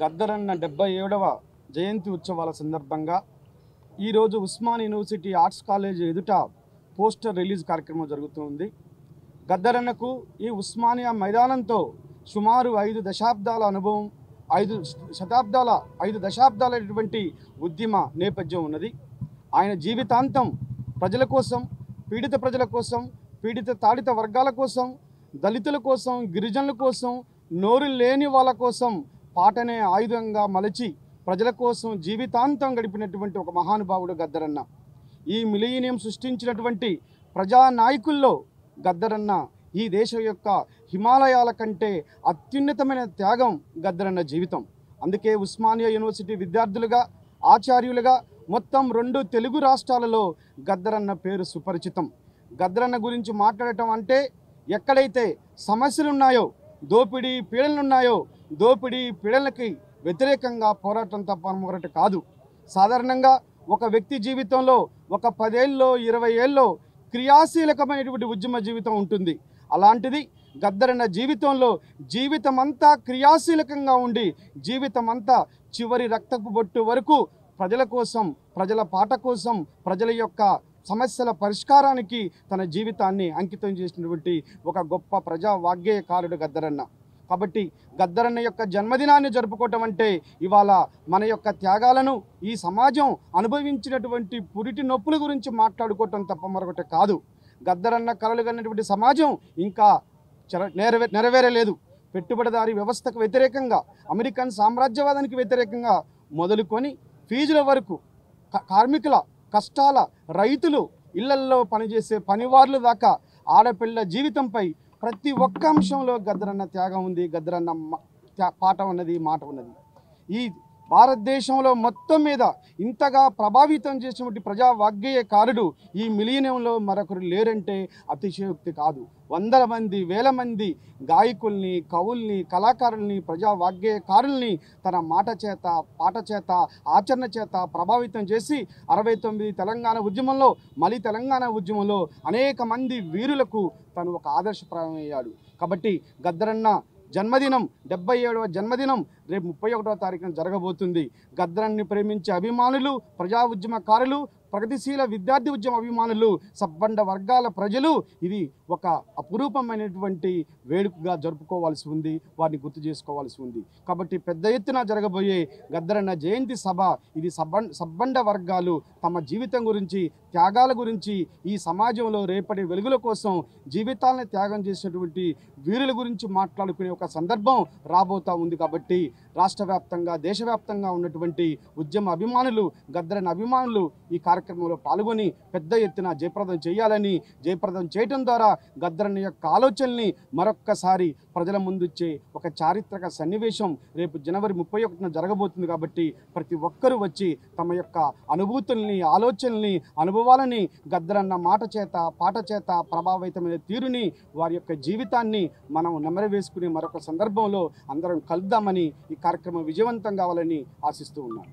గద్దరన్న 77వ జయంతి ఉత్సవాల సందర్భంగా ఈరోజు ఉస్మాన్ యూనివర్సిటీ ఆర్ట్స్ కాలేజ్ ఎదుట పోస్టర్ రిలీజ్ కార్యక్రమం జరుగుతుంది. గద్దరన్నకు ఈ ఉస్మానియా మైదానంతో సుమారు 5 దశాబ్దాల అనుభవం, 5 దశాబ్దాలైనటువంటి ఉద్యమ నేపథ్యం ఉన్నది. ఆయన జీవితాంతం ప్రజల కోసం, పీడిత ప్రజల కోసం, పీడిత తాడిత వర్గాల కోసం, దళితుల కోసం, గిరిజనుల కోసం, నోరు లేని వాళ్ళ కోసం పాటనే ఆయుధంగా మలచి ప్రజల కోసం జీవితాంతం గడిపినటువంటి ఒక మహానుభావుడు గద్దరన్న. ఈ మిలీనియం సృష్టించినటువంటి ప్రజానాయకుల్లో గద్దరన్న ఈ దేశం యొక్క హిమాలయాల కంటే అత్యున్నతమైన త్యాగం గద్దరన్న జీవితం. అందుకే ఉస్మానియా యూనివర్సిటీ విద్యార్థులుగా, ఆచార్యులుగా మొత్తం 2 తెలుగు రాష్ట్రాలలో గద్దరన్న పేరు సుపరిచితం. గద్దరన్న గురించి మాట్లాడటం అంటే ఎక్కడైతే సమస్యలు ఉన్నాయో, దోపిడీ పీడనలున్నాయో, దోపిడీ పీడనలకి వ్యతిరేకంగా పోరాటం తప్ప మరొకటి కాదు. సాధారణంగా ఒక వ్యక్తి జీవితంలో ఒక 10 ఏళ్ళలో 20 ఏళ్ళలో క్రియాశీలకమైనటువంటి ఉద్యమ జీవితం ఉంటుంది. అలాంటిది గద్దరన్న జీవితంలో జీవితమంతా క్రియాశీలకంగా ఉండి జీవితమంతా చివరి రక్తపు బొట్టు వరకు ప్రజల కోసం, ప్రజల పాట కోసం, ప్రజల యొక్క సమస్యల పరిష్కారానికి తన జీవితాన్ని అంకితం చేసినటువంటి ఒక గొప్ప ప్రజా వాగ్గేయకారుడు గద్దరన్న. కాబట్టి గద్దరన్న యొక్క జన్మదినాన్ని జరుపుకోవటం అంటే ఇవాళ మన యొక్క త్యాగాలను, ఈ సమాజం అనుభవించినటువంటి పురిటి నొప్పుల గురించి మాట్లాడుకోవటం తప్ప మరొకటి కాదు. గద్దరన్న కలలు కన్నటువంటి సమాజం ఇంకా నెరవేరలేదు. పెట్టుబడిదారీ వ్యవస్థకు వ్యతిరేకంగా, అమెరికన్ సామ్రాజ్యవాదానికి వ్యతిరేకంగా మొదలుకొని ఫీజుల వరకు, కార్మికుల కష్టాల, రైతులు, ఇళ్లల్లో పనిచేసే పనివార్లు దాకా ఆడపిల్ల జీవితంపై ప్రతి ఒక్క అంశంలో గద్దరన్న త్యాగం ఉంది. గద్దరన్న పాట ఉన్నది, మాట ఉన్నది. ఈ భారతదేశంలో మొత్తం మీద ఇంతగా ప్రభావితం చేసినటువంటి ప్రజా వాగ్గేయకారుడు ఈ మిలీనియంలో మరొకరు లేరంటే అతిశయోక్తి కాదు. వందల మంది, వేల మంది గాయకుల్ని, కవుల్ని, కళాకారుల్ని, ప్రజా వాగ్గేయకారుల్ని తన మాట చేత, పాట చేత, ఆచరణ చేత ప్రభావితం చేసి 69 తెలంగాణ ఉద్యమంలో, మళ్ళీ తెలంగాణ ఉద్యమంలో అనేక మంది వీరులకు తను ఒక ఆదర్శప్రాయమయ్యాడు. కాబట్టి గద్దరన్న జన్మదినం, 77వ జన్మదినం రేపు 31వ తారీఖున జరగబోతుంది. గద్దరన్ని ప్రేమించే అభిమానులు, ప్రజా ఉద్యమకారులు, ప్రగతిశీల విద్యార్థి ఉద్యమ అభిమానులు, సబ్బండ వర్గాల ప్రజలు ఇది ఒక అపురూపమైనటువంటి వేడుకగా జరుపుకోవాల్సి ఉంది, వారిని గుర్తు చేసుకోవాల్సి ఉంది. కాబట్టి పెద్ద ఎత్తున జరగబోయే గద్దరన్న జయంతి సభ ఇది సబ్బండ వర్గాలు తమ జీవితం గురించి, త్యాగాల గురించి, ఈ సమాజంలో రేపటి వెలుగుల కోసం జీవితాలను త్యాగం చేసినటువంటి వీరుల గురించి మాట్లాడుకునే ఒక సందర్భం రాబోతా ఉంది. కాబట్టి రాష్ట్ర వ్యాప్తంగా, దేశవ్యాప్తంగా ఉన్నటువంటి ఉద్యమ అభిమానులు, గద్దరన్న అభిమానులు ఈ కార్యక్రమంలో పాల్గొని పెద్ద ఎత్తున జయప్రదం చేయాలని, జయప్రదం చేయటం ద్వారా గద్దరన్న యొక్క ఆలోచనల్ని మరొక్కసారి ప్రజల ముందుచ్చే ఒక చారిత్రక సన్నివేశం రేపు జనవరి 31న జరగబోతుంది. కాబట్టి ప్రతి ఒక్కరూ వచ్చి తమ యొక్క అనుభూతుల్ని, ఆలోచనల్ని, అనుభవాలని గద్దరన్న మాట చేత, పాట చేత ప్రభావితమైన తీరుని, వారి యొక్క జీవితాన్ని మనం నెమరవేసుకునే మరొక సందర్భంలో అందరం కలుద్దామని, ఈ కార్యక్రమం విజయవంతం కావాలని ఆశిస్తూ ఉన్నాను.